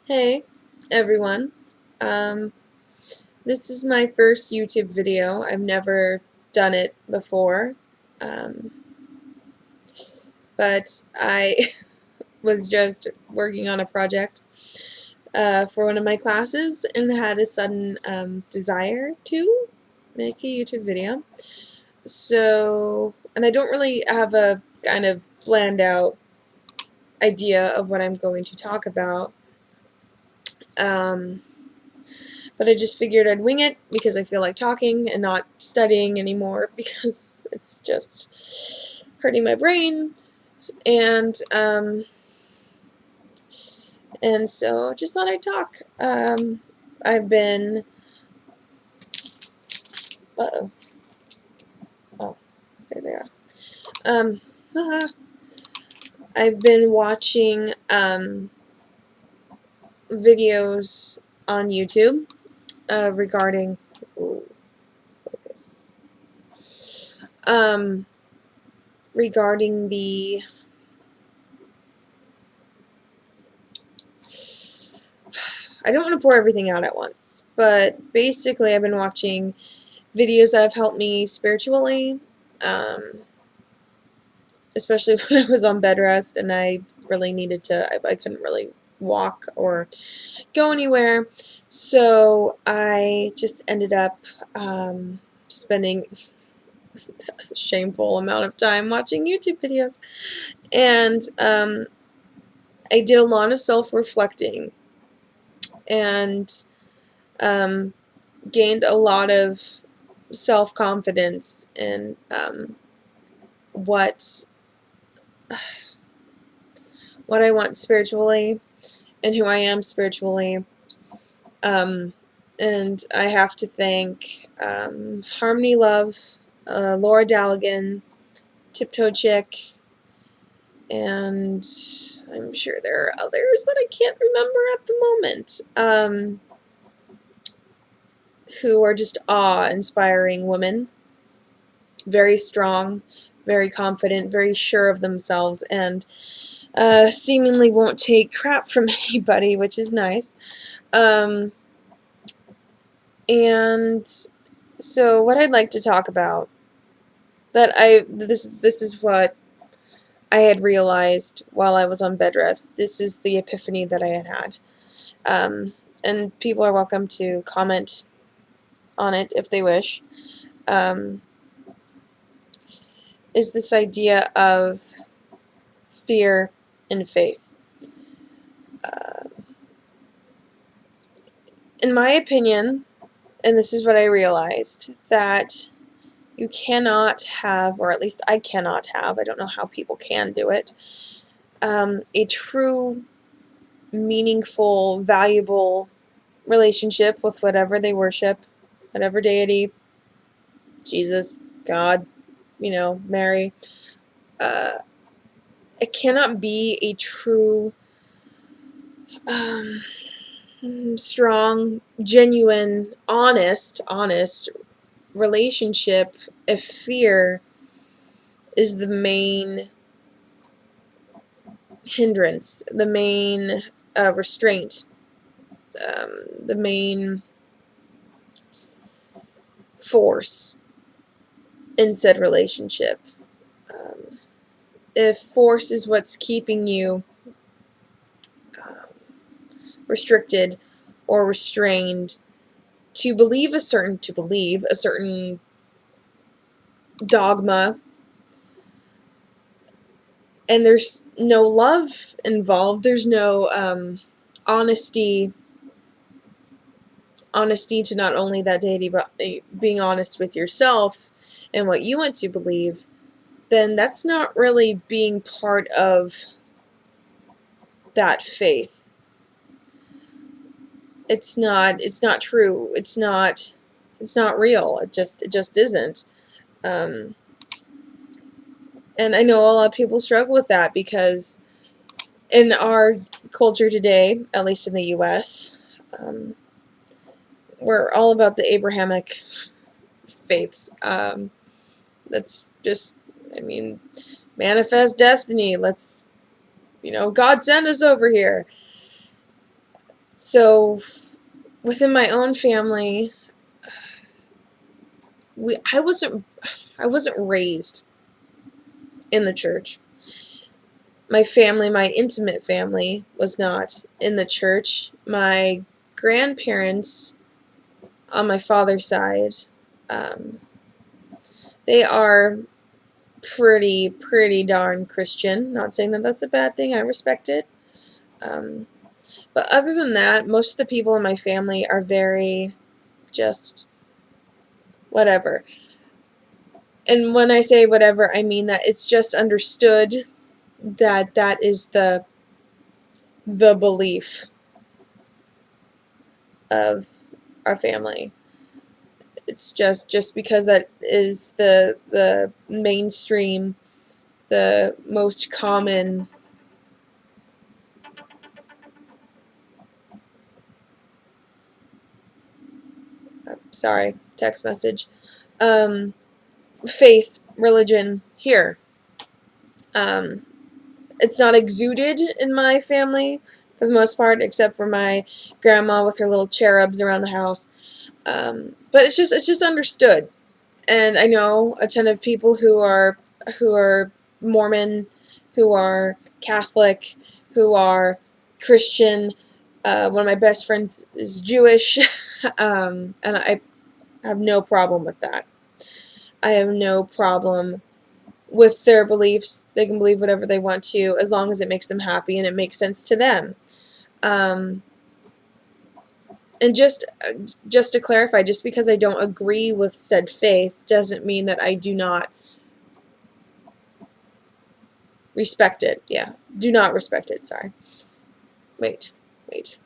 Hey everyone, um, this is my first YouTube video. I've never done it before, um, but I was just working on a project for one of my classes and had a sudden desire to make a YouTube video. So, and I don't really have a kind of planned out idea of what I'm going to talk about. Um, But I just figured I'd wing it because I feel like talking and not studying anymore because it's just hurting my brain. And and so just thought I'd talk. I've been uh-oh. Oh, there they are. Um I've been watching videos on YouTube regarding focus. Regarding the I don't want to pour everything out at once, but basically I've been watching videos that have helped me spiritually, um, especially when I was on bed rest and I really needed to, I couldn't really walk or go anywhere, so I just ended up spending a shameful amount of time watching YouTube videos, and I did a lot of self-reflecting and um, gained a lot of self-confidence in what I want spiritually and who I am spiritually. And I have to thank Harmony Love, Laura Daligan, Tiptoe Chick, and I'm sure there are others that I can't remember at the moment, who are just awe-inspiring women. Very strong, very confident, very sure of themselves, and seemingly won't take crap from anybody, which is nice. And so what I'd like to talk about, this is what I had realized while I was on bed rest. This is the epiphany that I had. And people are welcome to comment on it if they wish. Is this idea of fear and faith. In my opinion, and this is what I realized, that you cannot have, or at least I cannot have, I don't know how people can do it, a true, meaningful, valuable relationship with whatever they worship, whatever deity, Jesus, God, Mary. It cannot be a true, strong, genuine, honest relationship if fear is the main hindrance, the main restraint, the main force in said relationship. If force is what's keeping you restricted or restrained to believe a certain dogma, and there's no love involved, there's no honesty to not only that deity, but being honest with yourself and what you want to believe, then that's not really being part of that faith. It's not true. It's not real. It just isn't. And I know a lot of people struggle with that because in our culture today, at least in the US, we're all about the Abrahamic faiths. That's just, manifest destiny. Let's, God sent us over here. So within my own family, I wasn't raised in the church. My family, my intimate family, was not in the church. My grandparents on my father's side, um, they are pretty darn Christian. Not saying that that's a bad thing. I respect it. Um, but other than that, most of the people in my family are very just whatever. And when I say whatever, I mean that it's just understood that that is the belief of our family. It's just because that is the mainstream, the most common, sorry, text message, um, faith, religion here. Um, it's not exuded in my family for the most part, except for my grandma with her little cherubs around the house. But it's just understood, and I know a ton of people who are Mormon, who are Catholic, who are Christian. One of my best friends is Jewish, and I have no problem with that. I have no problem with their beliefs. They can believe whatever they want to, as long as it makes them happy and it makes sense to them. Um, and just to clarify, just because I don't agree with said faith doesn't mean that I do not respect it. Yeah, do not respect it. Sorry. Wait, wait.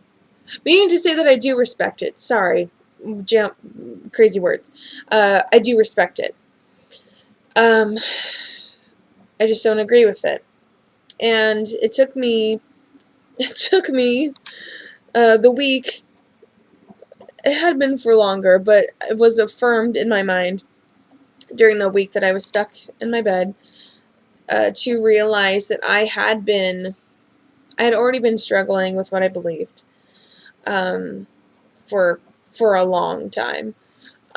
Meaning to say that I do respect it. Sorry, crazy words. I do respect it. Um, I just don't agree with it. And it took me, it took me the week. It had been for longer, but it was affirmed in my mind during the week that I was stuck in my bed, to realize that I had already been struggling with what I believed, um, for a long time,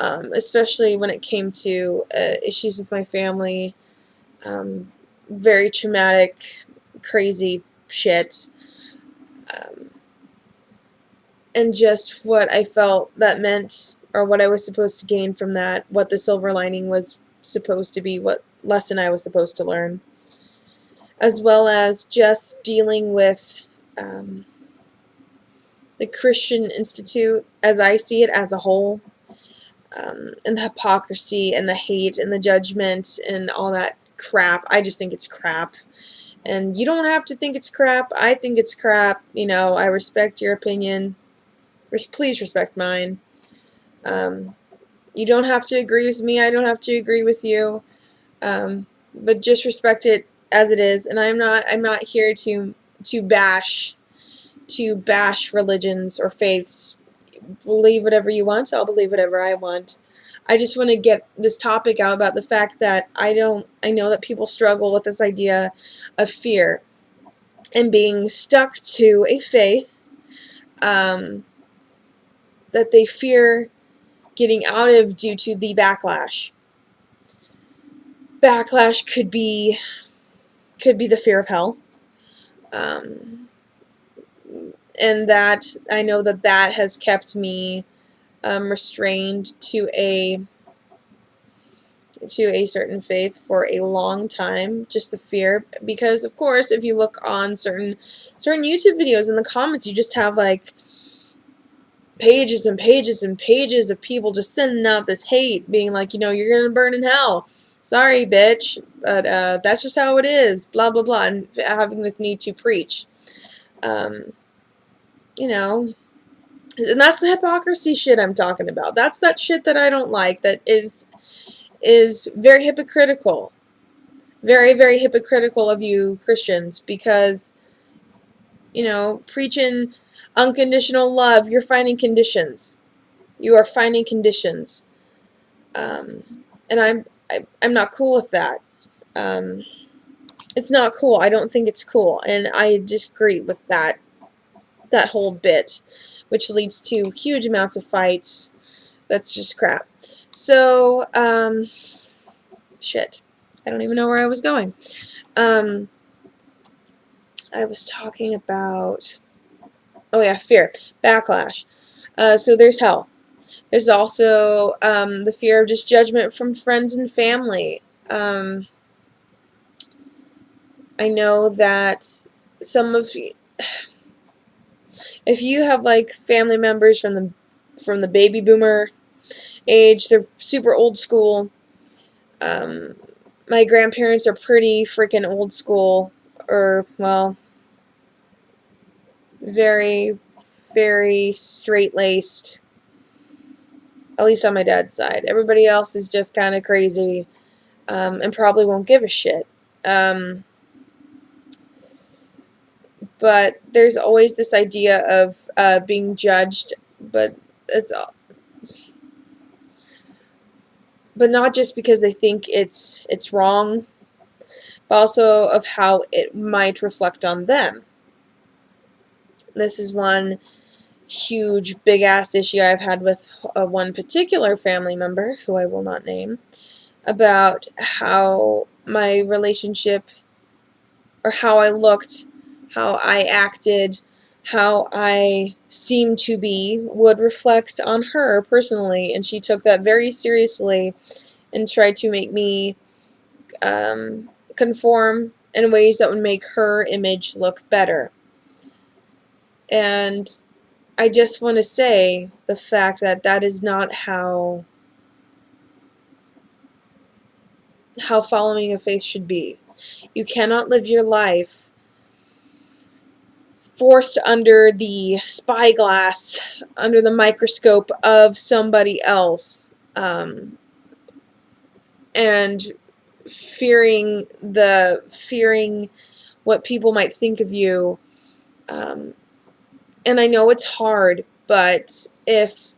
especially when it came to issues with my family, um, very traumatic, crazy shit, um, and just what I felt that meant, or what I was supposed to gain from that, what the silver lining was supposed to be, what lesson I was supposed to learn, as well as just dealing with um, the Christian Institute as I see it as a whole, and the hypocrisy and the hate and the judgment and all that crap. I just think it's crap. And you don't have to think it's crap. I think it's crap. I respect your opinion. Please respect mine. Um, you don't have to agree with me. I don't have to agree with you. But just respect it as it is. And I'm not here to bash religions or faiths. Believe whatever you want. I'll believe whatever I want. I just want to get this topic out about the fact that I know that people struggle with this idea of fear and being stuck to a faith, um, that they fear getting out of due to the backlash. Backlash could be the fear of hell, um, and that I know that has kept me restrained to a certain faith for a long time, just the fear, because of course if you look on certain YouTube videos, in the comments you just have like pages and pages and pages of people just sending out this hate, being like, you're gonna burn in hell, sorry bitch, but that's just how it is, blah blah blah, and having this need to preach, um, you know and that's the hypocrisy shit I'm talking about. That's that shit that I don't like, that is very hypocritical. Very, very hypocritical of you Christians, because, preaching unconditional love, you're finding conditions. You are finding conditions. And I'm not cool with that. Um, it's not cool. I don't think it's cool. And I disagree with that that whole bit, which leads to huge amounts of fights. That's just crap. So, shit. I don't even know where I was going. I was talking about, oh yeah, fear. Backlash. So there's hell. There's also the fear of just judgment from friends and family. I know that some of you, if you have like family members from the baby boomer age, they're super old school. My grandparents are pretty freaking old school, or well, very, very straight-laced. At least on my dad's side. Everybody else is just kind of crazy, and probably won't give a shit. But there's always this idea of being judged, but it's but not just because they think it's wrong, but also of how it might reflect on them. This is one huge big ass issue I've had with one particular family member, who I will not name, about how my relationship, or how I looked, how I acted, how I seemed to be, would reflect on her personally, and she took that very seriously and tried to make me conform in ways that would make her image look better. And I just want to say the fact that that is not how following a faith should be. You cannot live your life forced under the spyglass, under the microscope of somebody else, and fearing what people might think of you. And I know it's hard, but if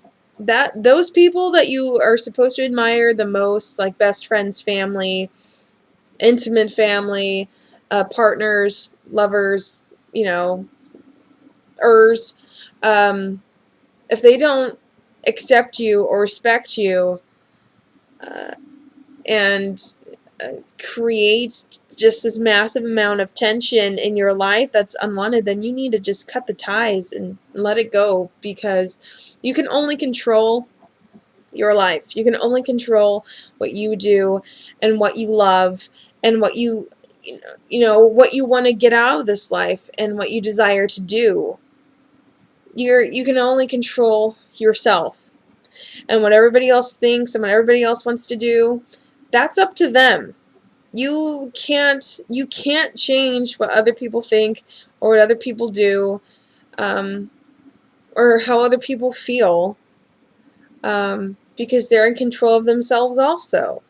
those people that you are supposed to admire the most, like best friends, family, intimate family, partners, lovers, you know, if they don't accept you or respect you, and create just this massive amount of tension in your life that's unwanted, then you need to just cut the ties and let it go, because you can only control your life. You can only control what you do and what you love and what you what you want to get out of this life and what you desire to do. You can only control yourself, and what everybody else thinks and what everybody else wants to do, that's up to them. You can't change what other people think or what other people do, or how other people feel, because they're in control of themselves also.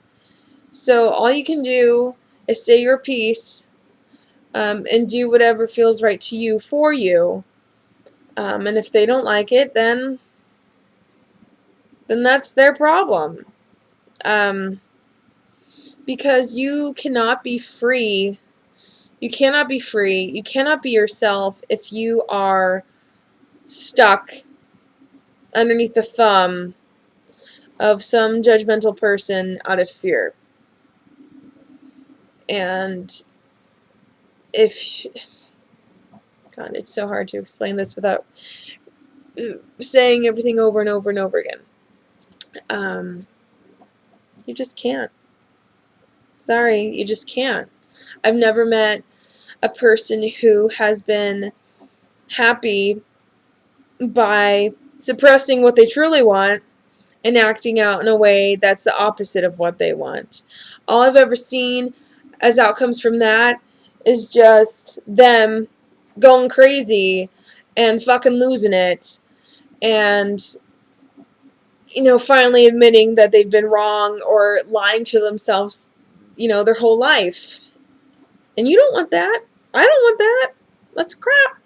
So all you can do is say your piece, and do whatever feels right to you for you. And if they don't like it, then that's their problem. Because you cannot be free. You cannot be free. You cannot be yourself if you are stuck underneath the thumb of some judgmental person out of fear. And if, God, it's so hard to explain this without saying everything over and over and over again. You just can't. Sorry, you just can't. I've never met a person who has been happy by suppressing what they truly want and acting out in a way that's the opposite of what they want. All I've ever seen as outcomes from that is just them going crazy and fucking losing it, and finally admitting that they've been wrong or lying to themselves, their whole life. And you don't want that. I don't want that. That's crap.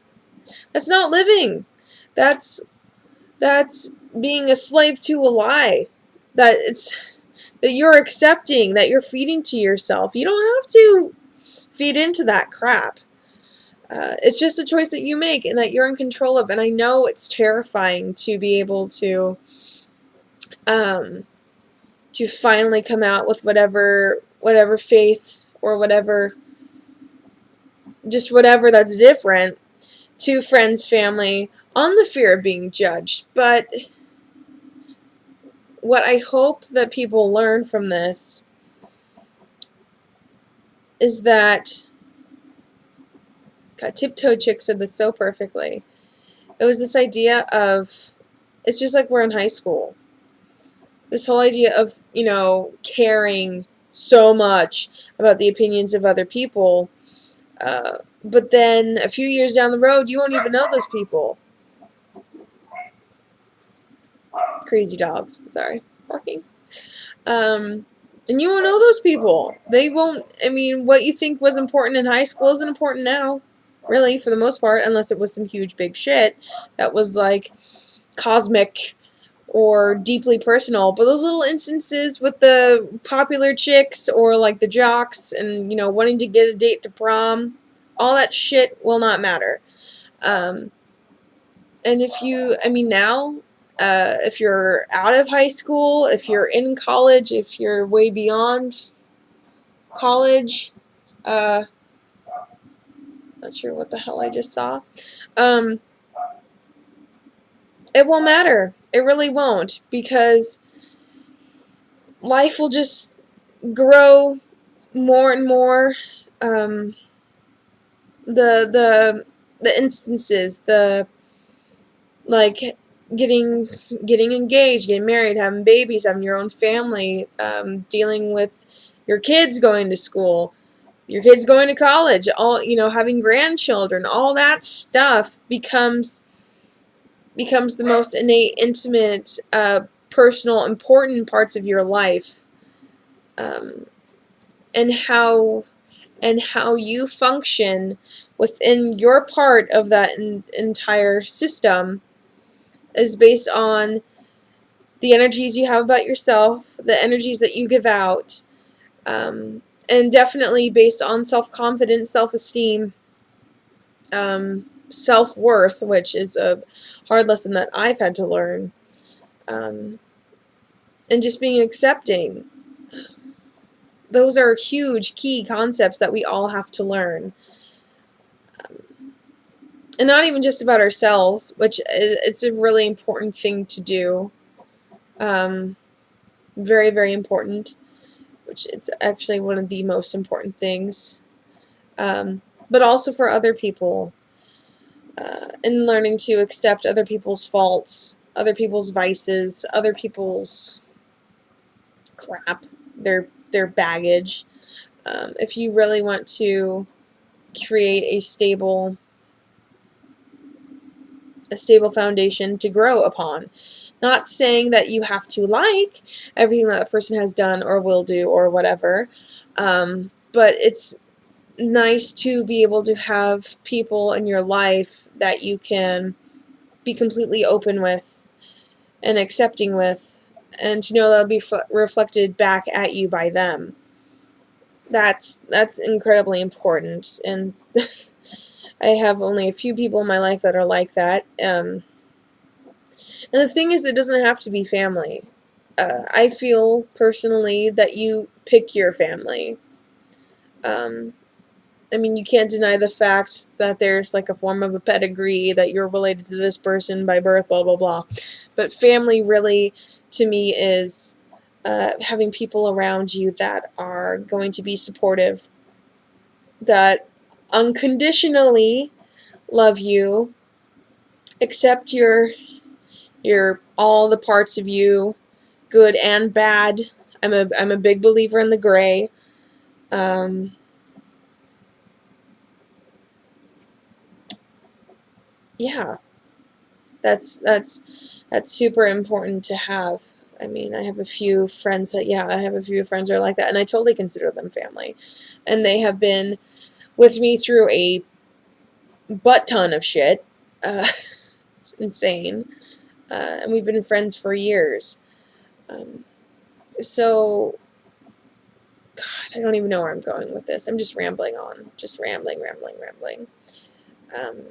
That's not living. That's being a slave to a lie. That you're accepting, that you're feeding to yourself. You don't have to feed into that crap. It's just a choice that you make and that you're in control of. And I know it's terrifying to be able um, to finally come out with whatever faith or whatever, just whatever that's different to friends, family, on the fear of being judged. But what I hope that people learn from this is that, God, Tiptoe Chick said this so perfectly. It was this idea of, it's just like we're in high school. This whole idea of, caring so much about the opinions of other people, but then a few years down the road, you won't even know those people. Crazy dogs, sorry, barking. And you won't know those people. They won't, what you think was important in high school isn't important now, really, for the most part, unless it was some huge big shit that was like cosmic or deeply personal. But those little instances with the popular chicks or like the jocks and, wanting to get a date to prom, all that shit will not matter. And now, if you're out of high school, if you're in college, if you're way beyond college, not sure what the hell I just saw, it won't matter. It really won't, because life will just grow more and more. The instances, like getting engaged, getting married, having babies, having your own family, dealing with your kids going to school, your kids going to college, all, having grandchildren, all that stuff becomes the most innate, intimate, personal, important parts of your life, um, and how you function within your part of that entire system is based on the energies you have about yourself, the energies that you give out, and definitely based on self-confidence, self-esteem, self-worth, which is a hard lesson that I've had to learn, and just being accepting. Those are huge key concepts that we all have to learn. And not even just about ourselves, which it's a really important thing to do. Very, very important, which it's actually one of the most important things. But also for other people, and learning to accept other people's faults, other people's vices, other people's crap, their baggage. If you really want to create a stable foundation to grow upon. Not saying that you have to like everything that person has done or will do or whatever, but it's nice to be able to have people in your life that you can be completely open with and accepting with, and to know that'll be reflected back at you by them. That's incredibly important, and I have only a few people in my life that are like that. And the thing is, it doesn't have to be family. I feel personally that you pick your family. Um, you can't deny the fact that there's like a form of a pedigree, that you're related to this person by birth, blah, blah, blah. But family really, to me, is having people around you that are going to be supportive, that unconditionally love you, accept your all the parts of you, good and bad. I'm a big believer in the gray. Yeah, that's super important to have. I have a few friends that are like that, and I totally consider them family. And they have been with me through a butt ton of shit. It's insane. And we've been friends for years. So, God, I don't even know where I'm going with this. I'm just rambling on. Just rambling. Um,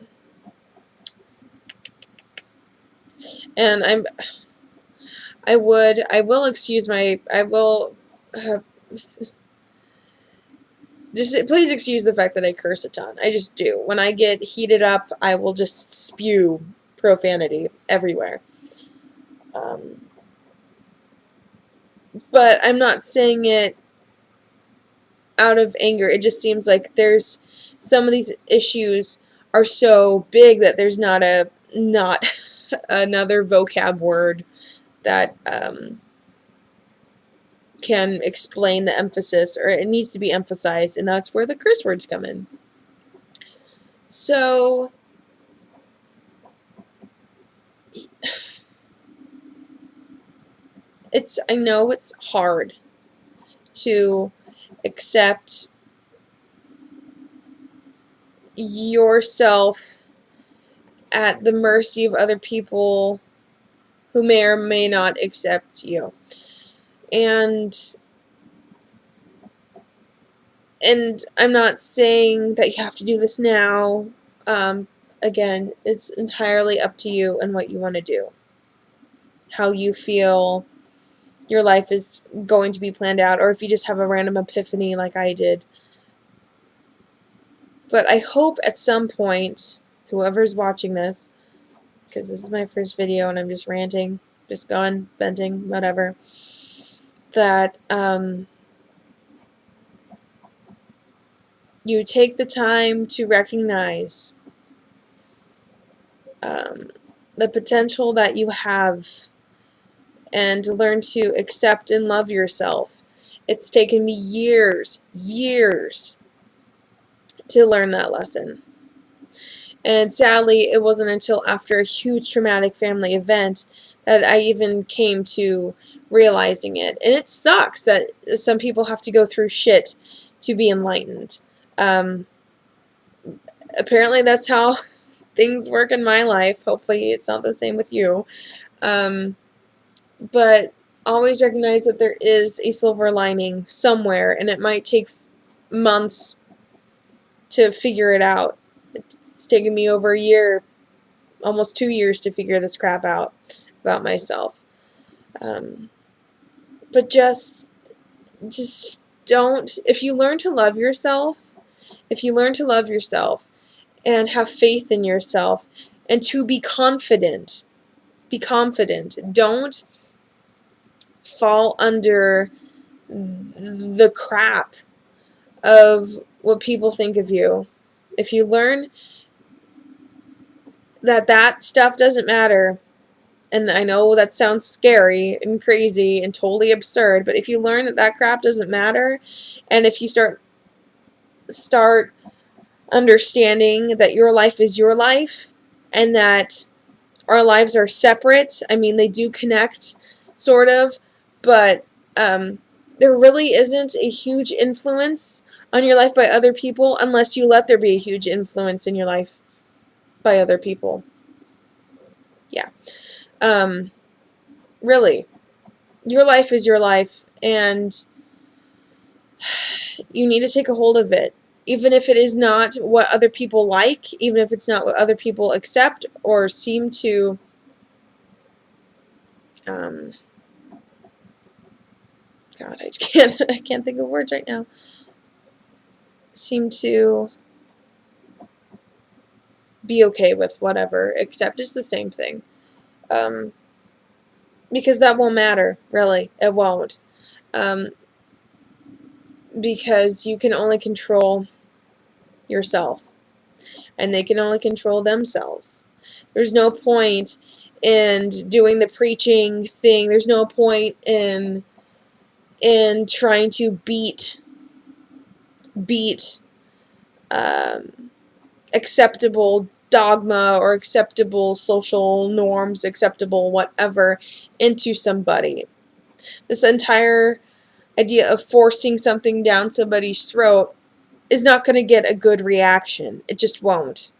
and I will excuse my, I will, just please excuse the fact that I curse a ton. I just do. When I get heated up, I will just spew profanity everywhere. But I'm not saying it out of anger. It just seems like there's some of these issues are so big that there's not another vocab word that can explain the emphasis, or it needs to be emphasized, and that's where the curse words come in. So I know it's hard to accept yourself at the mercy of other people who may or may not accept you. And I'm not saying that you have to do this now. Again, it's entirely up to you and what you want to do. How you feel your life is going to be planned out, or if you just have a random epiphany like I did. But I hope at some point, whoever's watching this, because this is my first video and I'm just ranting, just going, venting, whatever, that you take the time to recognize the potential that you have and learn to accept and love yourself. It's taken me years to learn that lesson. And sadly, it wasn't until after a huge traumatic family event that I even came to realizing it. And it sucks that some people have to go through shit to be enlightened. Apparently that's how things work in my life. Hopefully it's not the same with you. But always recognize that there is a silver lining somewhere, and it might take months to figure it out. It's taken me over a year, almost 2 years, to figure this crap out about myself. But just don't, if you learn to love yourself, and have faith in yourself, and to be confident, don't fall under the crap of what people think of you. If you learn that stuff doesn't matter, and I know that sounds scary and crazy and totally absurd, but if you learn that crap doesn't matter, and if you start understanding that your life is your life, and that our lives are separate. I mean, they do connect, sort of, but there really isn't a huge influence on your life by other people unless you let there be a huge influence in your life by other people. Yeah. Really, your life is your life, and you need to take a hold of it. Even if it is not what other people like, even if it's not what other people accept or seem to God, I can't think of words right now. Seem to be okay with whatever, except it's the same thing. Because that won't matter, really. It won't. Because you can only control yourself, and they can only control themselves. There's no point in doing the preaching thing. There's no point in trying to beat acceptable dogma or acceptable social norms, acceptable whatever, into somebody. This entire idea of forcing something down somebody's throat is not going to get a good reaction. It just won't.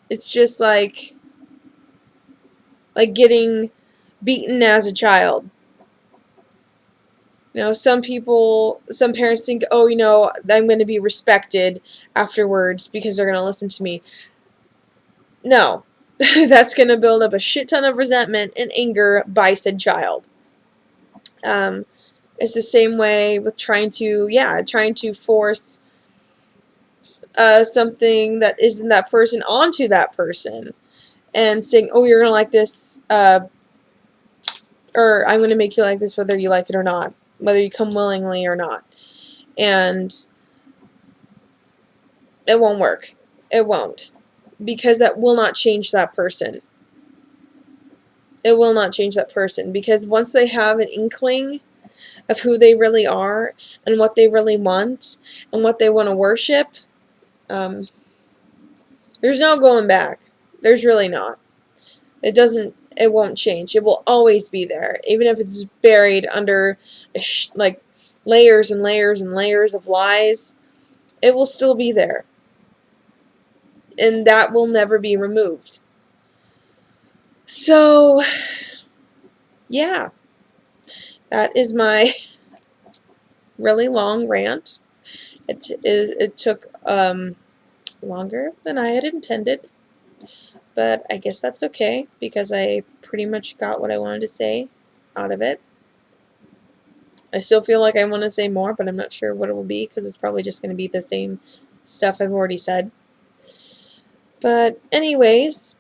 It's just like getting beaten as a child. Some parents think, oh, I'm going to be respected afterwards because they're going to listen to me. No. That's going to build up a shit ton of resentment and anger by said child. It's the same way with trying to force something that isn't that person onto that person and saying, oh, you're going to like this, or I'm going to make you like this whether you like it or not, whether you come willingly or not. And it won't work. It won't. Because that will not change that person. It will not change that person. Because once they have an inkling of who they really are and what they really want and what they want to worship, there's no going back. There's really not. It won't change. It will always be there. Even if it's buried under like layers and layers and layers of lies, it will still be there. And that will never be removed. So, yeah. That is my really long rant. It took longer than I had intended. But I guess that's okay, because I pretty much got what I wanted to say out of it. I still feel like I want to say more, but I'm not sure what it will be, because it's probably just going to be the same stuff I've already said. But anyways,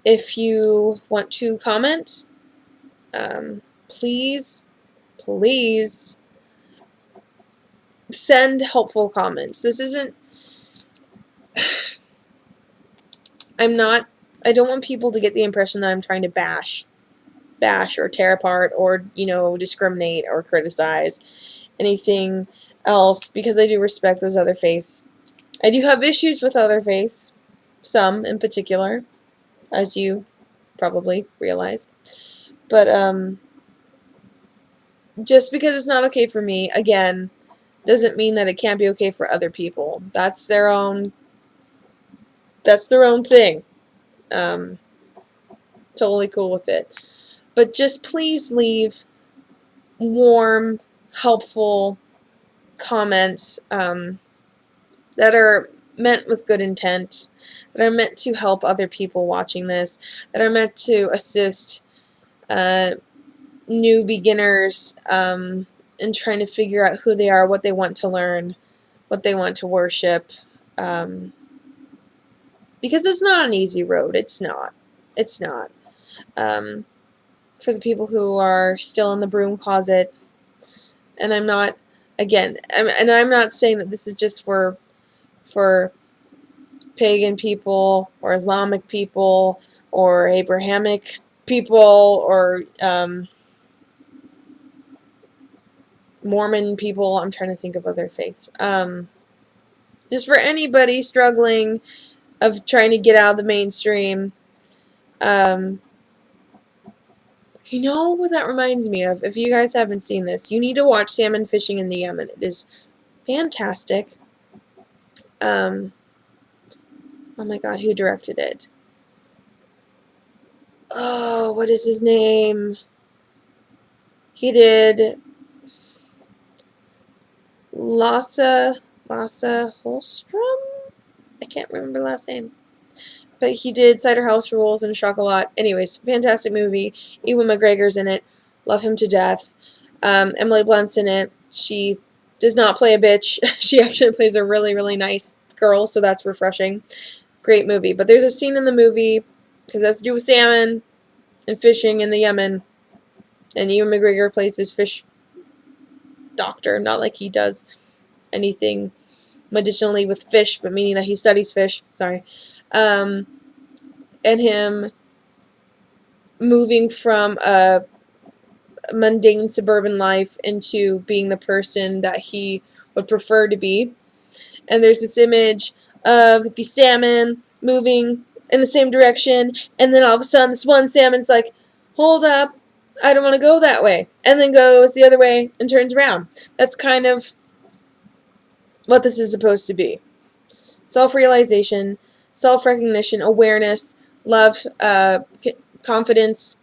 if you want to comment, please send helpful comments. This isn't... I don't want people to get the impression that I'm trying to bash or tear apart or, discriminate or criticize anything else, because I do respect those other faiths. I do have issues with other faiths, some in particular, as you probably realize. But just because it's not okay for me, again, doesn't mean that it can't be okay for other people. That's their own thing. Totally cool with it. But just please leave warm, helpful comments that are meant with good intent, that are meant to help other people watching this, that are meant to assist new beginners in trying to figure out who they are, what they want to learn, what they want to worship. Because it's not an easy road. It's not. It's not. For the people who are still in the broom closet, and I'm not, again, I'm not saying that this is just for pagan people or Islamic people or Abrahamic people or Mormon people. I'm trying to think of other faiths. Just for anybody struggling of trying to get out of the mainstream. You know what that reminds me of? If you guys haven't seen this, you need to watch Salmon Fishing in the Yemen. It is fantastic. Oh my god, who directed it? Oh, what is his name? He did Lasse Holstrom? I can't remember the last name. But he did Cider House Rules and Chocolat. Anyways, fantastic movie. Ewan McGregor's in it. Love him to death. Emily Blunt's in it. She does not play a bitch. She actually plays a really, really nice girl, so that's refreshing. Great movie. But there's a scene in the movie, because it has to do with salmon and fishing in the Yemen, and Ewan McGregor plays this fish doctor, not like he does anything medicinally with fish, but meaning that he studies fish. Sorry. And him moving from a mundane suburban life into being the person that he would prefer to be. And there's this image of the salmon moving in the same direction, and then all of a sudden this one salmon's like, hold up, I don't want to go that way, and then goes the other way and turns around. That's kind of what this is supposed to be. Self-realization, self-recognition, awareness, love, confidence,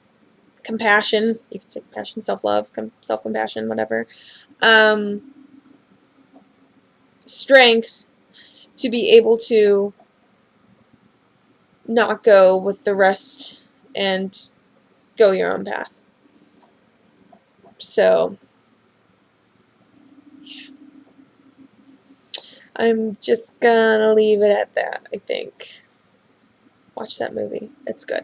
compassion. You can say compassion, self-love, self-compassion, whatever. Um, strength to be able to not go with the rest and go your own path. So I'm just gonna leave it at that, I think. Watch that movie. It's good.